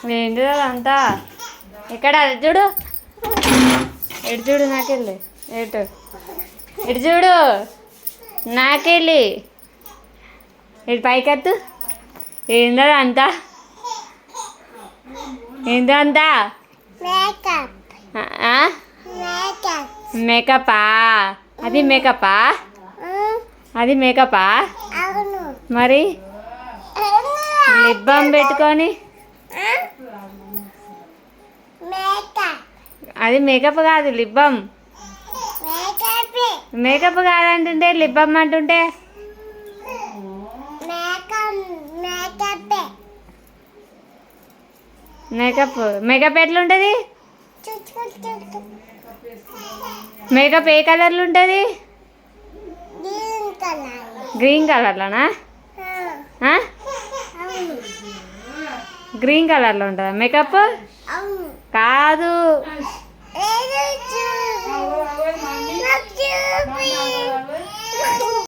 ఏంటి అంతా ఎక్కడ చూడు, ఎటు చూడు నాకెళ్ళి, ఎటు ఇటు చూడు నాకెళ్ళి, ఇటు పైకెత్తు. ఏందో అంతా, ఏందో అంతా మేకపా, అది మేకపా, అది మేకపా. మరి లిప్ బామ్ పెట్టుకొని, అది మేకప్ కాదు లిప్ బామ్. మేకప్ కాదంటుంటే లిప్ బామ్ అంటుంటే. మేకప్ మేకప్ ఎట్లుంటుంది? మేకప్ ఏ కలర్లో ఉంటుంది? గ్రీన్ కలర్లోనా? గ్రీన్ కలర్లో ఉంటుందా మేకప్? కాదు.